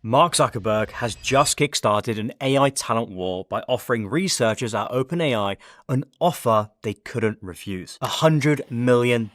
Mark Zuckerberg has just kickstarted an AI talent war by offering researchers at OpenAI an offer they couldn't refuse. $100 million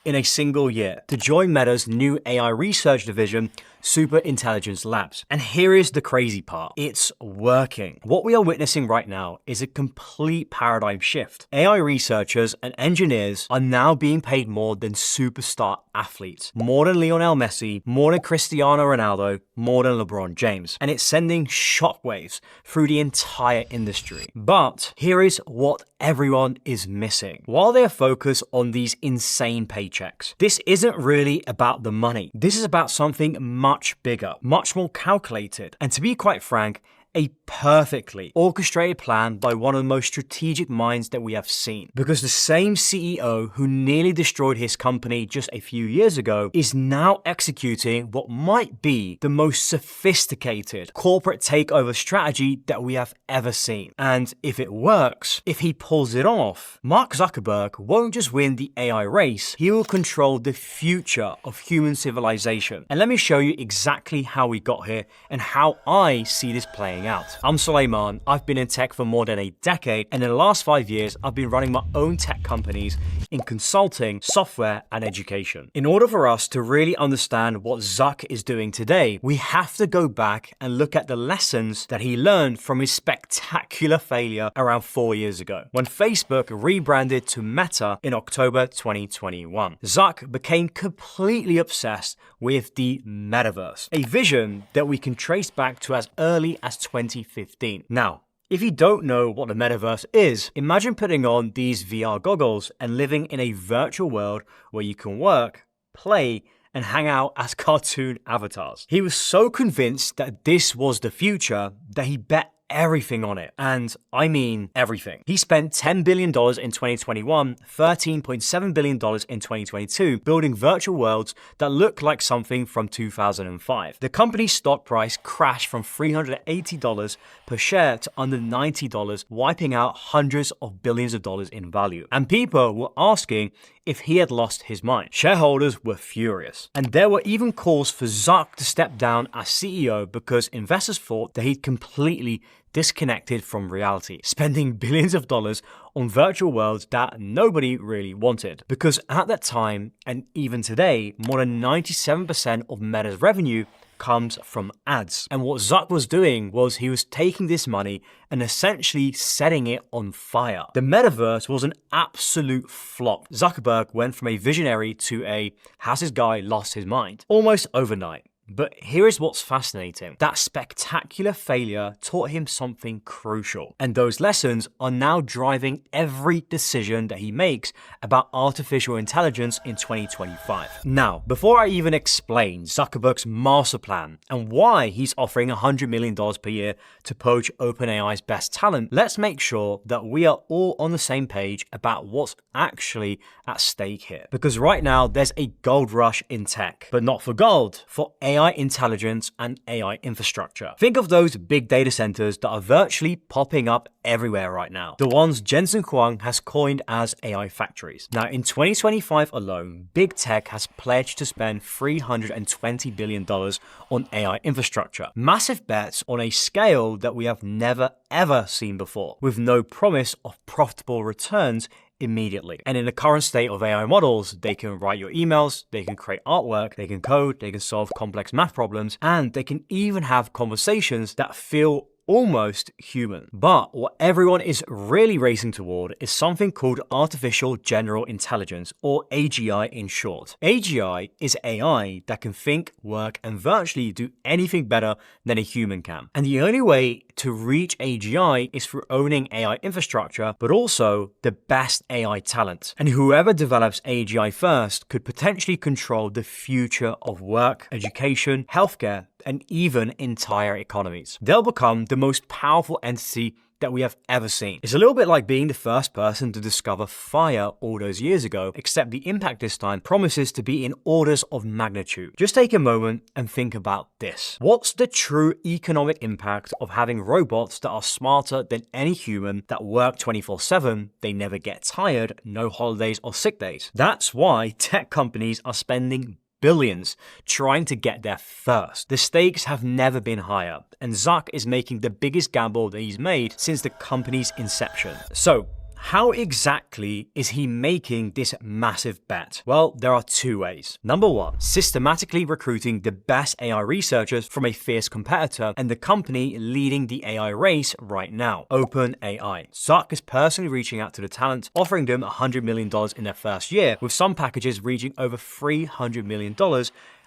in a single year to join Meta's new AI research division, Super Intelligence Labs. And here is the crazy part. It's working. What we are witnessing right now is a complete paradigm shift. AI researchers and engineers are now being paid more than superstar athletes, more than Lionel Messi, more than Cristiano Ronaldo, more than LeBron James. And it's sending shockwaves through the entire industry. But here is what everyone is missing. While they are focused on these insane paychecks, this isn't really about the money. This is about something much bigger, much more calculated, and to be quite frank, a perfectly orchestrated plan by one of the most strategic minds that we have seen. Because the same CEO who nearly destroyed his company just a few years ago is now executing what might be the most sophisticated corporate takeover strategy that we have ever seen. And if it works, if he pulls it off, Mark Zuckerberg won't just win the AI race, he will control the future of human civilization. And let me show you exactly how we got here and how I see this playing out. I'm Soleyman. I've been in tech for more than a decade, and in the last 5 years, I've been running my own tech companies in consulting, software, and education. In order for us to really understand what Zuck is doing today, we have to go back and look at the lessons that he learned from his spectacular failure around 4 years ago, when Facebook rebranded to Meta in October 2021. Zuck became completely obsessed with the Metaverse, a vision that we can trace back to as early as 2015. Now, if you don't know what the Metaverse is, imagine putting on these VR goggles and living in a virtual world where you can work, play, and hang out as cartoon avatars. He was so convinced that this was the future that he bet everything on it. And I mean everything. He spent $10 billion in 2021, $13.7 billion in 2022, building virtual worlds that look like something from 2005. The company's stock price crashed from $380 per share to under $90, wiping out hundreds of billions of dollars in value. And people were asking if he had lost his mind. Shareholders were furious. And there were even calls for Zuck to step down as CEO because investors thought that he'd completely disconnected from reality, spending billions of dollars on virtual worlds that nobody really wanted. Because at that time, and even today, more than 97% of Meta's revenue comes from ads. And what Zuck was doing was he was taking this money and essentially setting it on fire. The Metaverse was an absolute flop. Zuckerberg went from a visionary to a has this guy lost his mind almost overnight. But here is what's fascinating. That spectacular failure taught him something crucial. And those lessons are now driving every decision that he makes about artificial intelligence in 2025. Now, before I even explain Zuckerberg's master plan and why he's offering $100 million per year to poach OpenAI's best talent, let's make sure that we are all on the same page about what's actually at stake here. Because right now, there's a gold rush in tech, but not for gold, for AI intelligence and AI infrastructure. Think of those big data centers that are virtually popping up everywhere right now. The ones Jensen Huang has coined as AI factories. Now, in 2025 alone, big tech has pledged to spend $320 billion on AI infrastructure. Massive bets on a scale that we have never ever seen before, with no promise of profitable returns immediately. And in the current state of AI models, they can write your emails, they can create artwork, they can code, they can solve complex math problems, and they can even have conversations that feel almost human. But what everyone is really racing toward is something called artificial general intelligence, or AGI in short. AGI is AI that can think, work, and virtually do anything better than a human can. And the only way to reach AGI is through owning AI infrastructure, but also the best AI talent. And whoever develops AGI first could potentially control the future of work, education, healthcare, and even entire economies. They'll become the most powerful entity that we have ever seen. It's a little bit like being the first person to discover fire all those years ago, except the impact this time promises to be in orders of magnitude. Just take a moment and think about this. What's the true economic impact of having robots that are smarter than any human, that work 24/7, they never get tired, no holidays or sick days? That's why tech companies are spending billions trying to get there first. The stakes have never been higher, and Zuck is making the biggest gamble that he's made since the company's inception. So, how exactly is he making this massive bet? Well, there are two ways. Number one, systematically recruiting the best AI researchers from a fierce competitor and the company leading the AI race right now, OpenAI. Zuck is personally reaching out to the talent, offering them $100 million in their first year, with some packages reaching over $300 million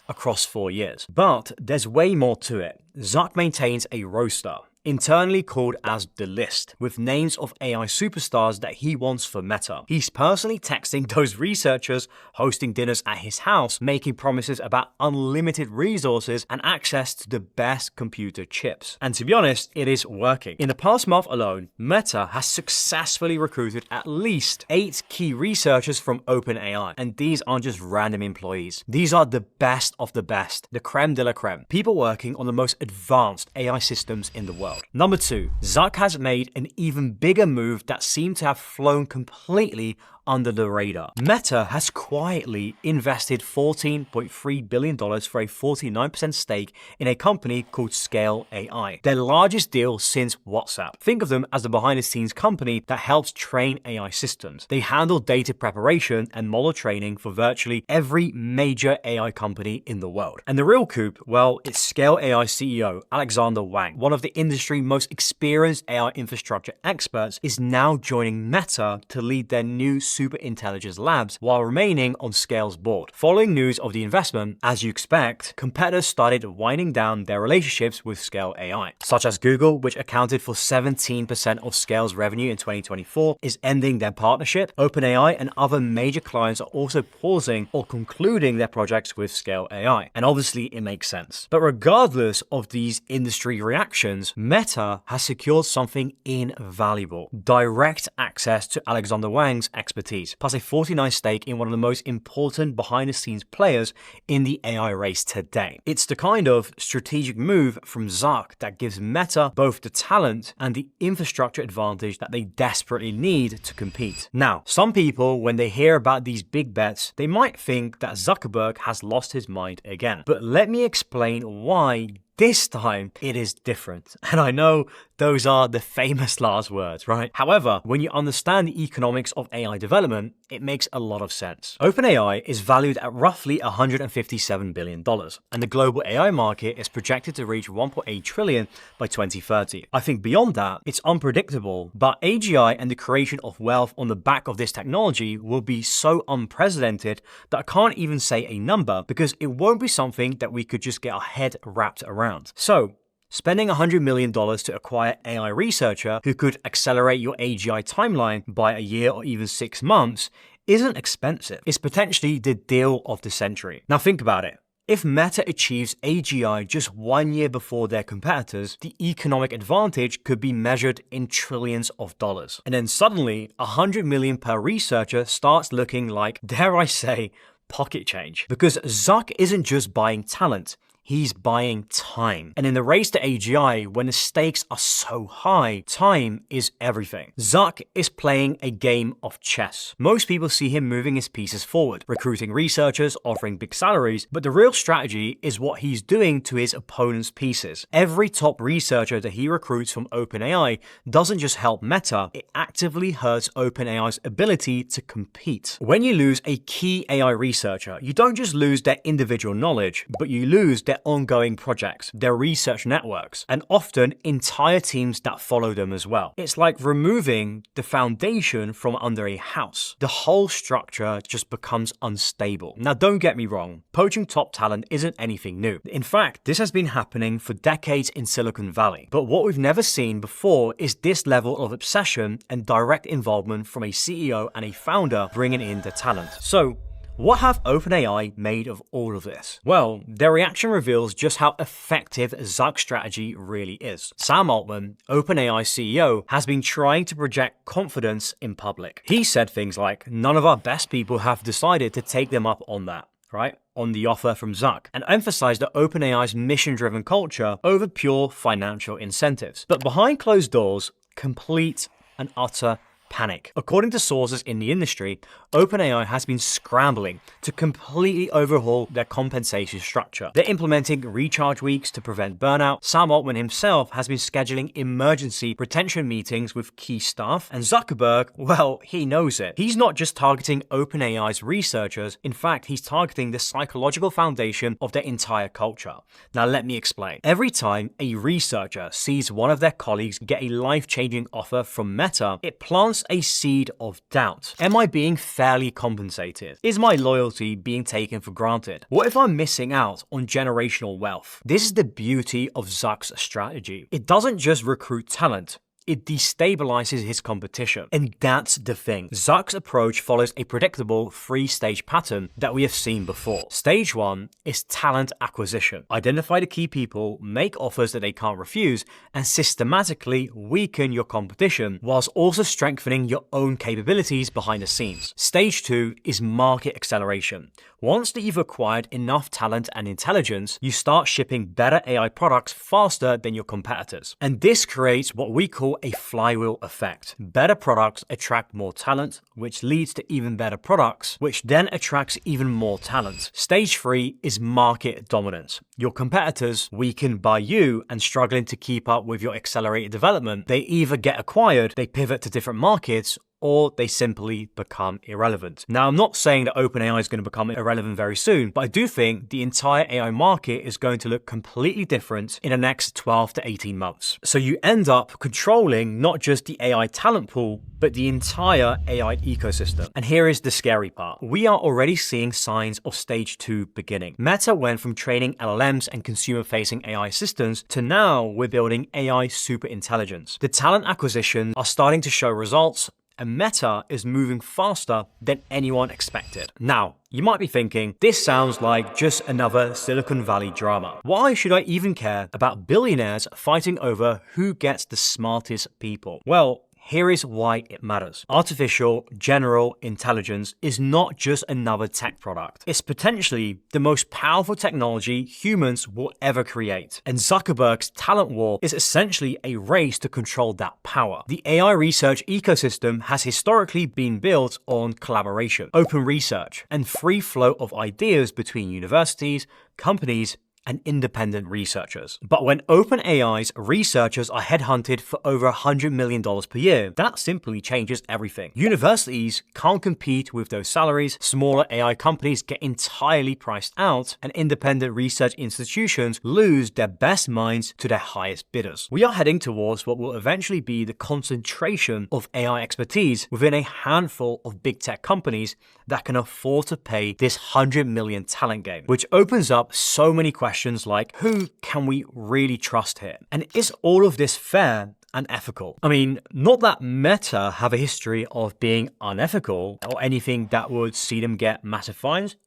across 4 years. But there's way more to it. Zuck maintains a roster, internally called as the list, with names of AI superstars that he wants for Meta. He's personally texting those researchers, hosting dinners at his house, making promises about unlimited resources and access to the best computer chips. And to be honest, it is working. In the past month alone, Meta has successfully recruited at least 8 key researchers from OpenAI. And these aren't just random employees. These are the best of the best, the creme de la creme, people working on the most advanced AI systems in the world. Number 2, Zuck has made an even bigger move that seemed to have flown completely under the radar. Meta has quietly invested $14.3 billion for a 49% stake in a company called Scale AI, their largest deal since WhatsApp. Think of them as the behind-the-scenes company that helps train AI systems. They handle data preparation and model training for virtually every major AI company in the world. And the real coup, well, it's Scale AI CEO Alexander Wang, one of the industry's most experienced AI infrastructure experts, is now joining Meta to lead their new super intelligence labs while remaining on Scale's board. Following news of the investment, as you expect, competitors started winding down their relationships with Scale AI, such as Google, which accounted for 17% of Scale's revenue in 2024, is ending their partnership. OpenAI and other major clients are also pausing or concluding their projects with Scale AI. And obviously it makes sense. But regardless of these industry reactions, Meta has secured something invaluable: direct access to Alexander Wang's expertise, plus a 49% stake in one of the most important behind-the-scenes players in the AI race today. It's the kind of strategic move from Zuck that gives Meta both the talent and the infrastructure advantage that they desperately need to compete. Now, some people, when they hear about these big bets, they might think that Zuckerberg has lost his mind again. But let me explain why this time it is different. And I know those are the famous last words, right? However, when you understand the economics of AI development, it makes a lot of sense. OpenAI is valued at roughly $157 billion, and the global AI market is projected to reach $1.8 trillion by 2030. I think beyond that, it's unpredictable, but AGI and the creation of wealth on the back of this technology will be so unprecedented that I can't even say a number, because it won't be something that we could just get our head wrapped around. So, spending $100 million to acquire AI researcher who could accelerate your AGI timeline by a year or even 6 months isn't expensive. It's potentially the deal of the century. Now think about it. If Meta achieves AGI just 1 year before their competitors, the economic advantage could be measured in trillions of dollars. And then suddenly, $100 million per researcher starts looking like, dare I say, pocket change. Because Zuck isn't just buying talent, he's buying time. And in the race to AGI, when the stakes are so high, time is everything. Zuck is playing a game of chess. Most people see him moving his pieces forward, recruiting researchers, offering big salaries, but the real strategy is what he's doing to his opponent's pieces. Every top researcher that he recruits from OpenAI doesn't just help Meta, it actively hurts OpenAI's ability to compete. When you lose a key AI researcher, you don't just lose their individual knowledge, but you lose their ongoing projects, their research networks, and often entire teams that follow them as well. It's like removing the foundation from under a house. The whole structure just becomes unstable. Now, don't get me wrong, poaching top talent isn't anything new. In fact, this has been happening for decades in Silicon Valley. But what we've never seen before is this level of obsession and direct involvement from a CEO and a founder bringing in the talent. So, what have OpenAI made of all of this? Well, their reaction reveals just how effective Zuck's strategy really is. Sam Altman, OpenAI CEO, has been trying to project confidence in public. He said things like, none of our best people have decided to take them up on that, right? On the offer from Zuck, and emphasized that OpenAI's mission-driven culture over pure financial incentives. But behind closed doors, complete and utter panic. According to sources in the industry, OpenAI has been scrambling to completely overhaul their compensation structure. They're implementing recharge weeks to prevent burnout. Sam Altman himself has been scheduling emergency retention meetings with key staff, and Zuckerberg, well, he knows it. He's not just targeting OpenAI's researchers, in fact, he's targeting the psychological foundation of their entire culture. Now let me explain. Every time a researcher sees one of their colleagues get a life-changing offer from Meta, it plants a seed of doubt. Am I being fairly compensated? Is my loyalty being taken for granted? What if I'm missing out on generational wealth? This is the beauty of Zuck's strategy. It doesn't just recruit talent, it destabilizes his competition. And that's the thing. Zuck's approach follows a predictable three-stage pattern that we have seen before. Stage 1 is talent acquisition. Identify the key people, make offers that they can't refuse, and systematically weaken your competition whilst also strengthening your own capabilities behind the scenes. Stage 2 is market acceleration. Once that you've acquired enough talent and intelligence, you start shipping better AI products faster than your competitors. And this creates what we call a flywheel effect. Better products attract more talent, which leads to even better products, which then attracts even more talent. Stage 3 is market dominance. Your competitors, weakened by you and struggling to keep up with your accelerated development, they either get acquired, they pivot to different markets, or they simply become irrelevant. Now, I'm not saying that OpenAI is going to become irrelevant very soon, but I do think the entire AI market is going to look completely different in the next 12 to 18 months. So you end up controlling not just the AI talent pool, but the entire AI ecosystem. And here is the scary part. We are already seeing signs of stage 2 beginning. Meta went from training LLMs and consumer-facing AI assistants to now we're building AI superintelligence. The talent acquisition are starting to show results, and Meta is moving faster than anyone expected. Now, you might be thinking, this sounds like just another Silicon Valley drama. Why should I even care about billionaires fighting over who gets the smartest people? Well, here is why it matters. Artificial general intelligence is not just another tech product. It's potentially the most powerful technology humans will ever create. And Zuckerberg's talent war is essentially a race to control that power. The AI research ecosystem has historically been built on collaboration, open research, and free flow of ideas between universities, companies, and independent researchers. But when OpenAI's researchers are headhunted for over $100 million per year, that simply changes everything. Universities can't compete with those salaries, smaller AI companies get entirely priced out, and independent research institutions lose their best minds to their highest bidders. We are heading towards what will eventually be the concentration of AI expertise within a handful of big tech companies that can afford to pay this 100 million talent game, which opens up so many questions like, who can we really trust here? And is all of this fair and ethical? I mean, not that Meta have a history of being unethical or anything that would see them get massive fines,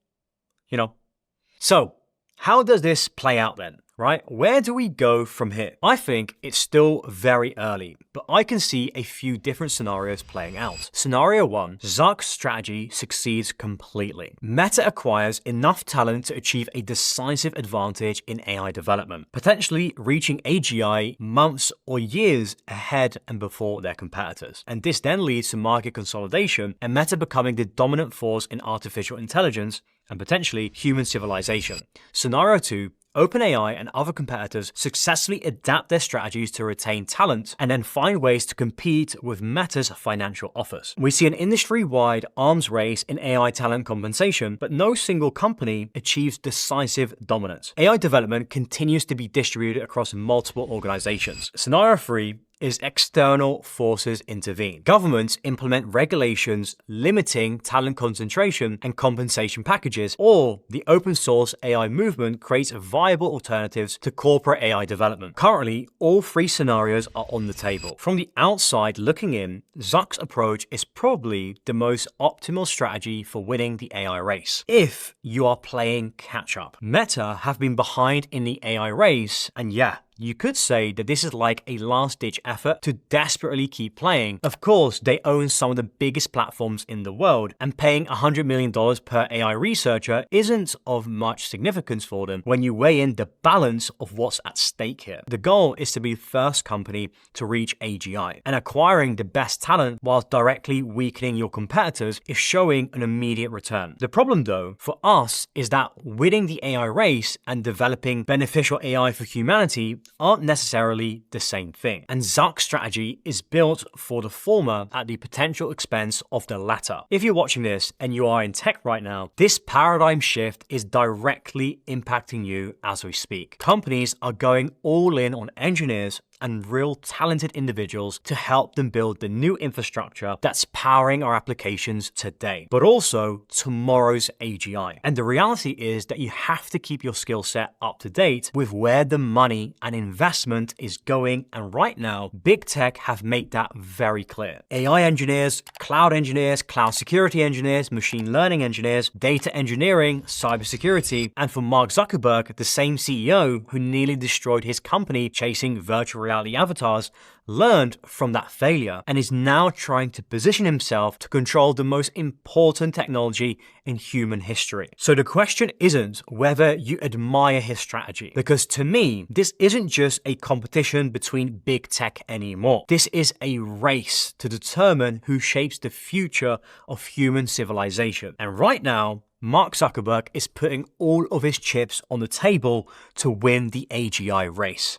you know. So, how does this play out then? Right? Where do we go from here? I think it's still very early, but I can see a few different scenarios playing out. Scenario 1, Zuck's strategy succeeds completely. Meta acquires enough talent to achieve a decisive advantage in AI development, potentially reaching AGI months or years ahead and before their competitors. And this then leads to market consolidation and Meta becoming the dominant force in artificial intelligence and potentially human civilization. Scenario 2, OpenAI and other competitors successfully adapt their strategies to retain talent and then find ways to compete with Meta's financial offers. We see an industry-wide arms race in AI talent compensation, but no single company achieves decisive dominance. AI development continues to be distributed across multiple organizations. Scenario 3 is external forces intervene. Governments implement regulations limiting talent concentration and compensation packages, or the open source AI movement creates viable alternatives to corporate AI development. Currently, all 3 scenarios are on the table. From the outside looking in, Zuck's approach is probably the most optimal strategy for winning the AI race, if you are playing catch up. Meta have been behind in the AI race, and yeah, you could say that this is like a last-ditch effort to desperately keep playing. Of course, they own some of the biggest platforms in the world, and paying $100 million per AI researcher isn't of much significance for them when you weigh in the balance of what's at stake here. The goal is to be the first company to reach AGI, and acquiring the best talent whilst directly weakening your competitors is showing an immediate return. The problem though, for us, is that winning the AI race and developing beneficial AI for humanity aren't necessarily the same thing. And Zuck's strategy is built for the former at the potential expense of the latter. If you're watching this and you are in tech right now, this paradigm shift is directly impacting you as we speak. Companies are going all in on engineers and real talented individuals to help them build the new infrastructure that's powering our applications today, but also tomorrow's AGI. And the reality is that you have to keep your skill set up to date with where the money and investment is going, and right now, big tech have made that very clear. AI engineers, cloud security engineers, machine learning engineers, data engineering, cybersecurity, and for Mark Zuckerberg, the same CEO who nearly destroyed his company chasing virtual reality avatars, learned from that failure and is now trying to position himself to control the most important technology in human history. So the question isn't whether you admire his strategy, because to me, this isn't just a competition between big tech anymore. This is a race to determine who shapes the future of human civilization. And right now, Mark Zuckerberg is putting all of his chips on the table to win the AGI race.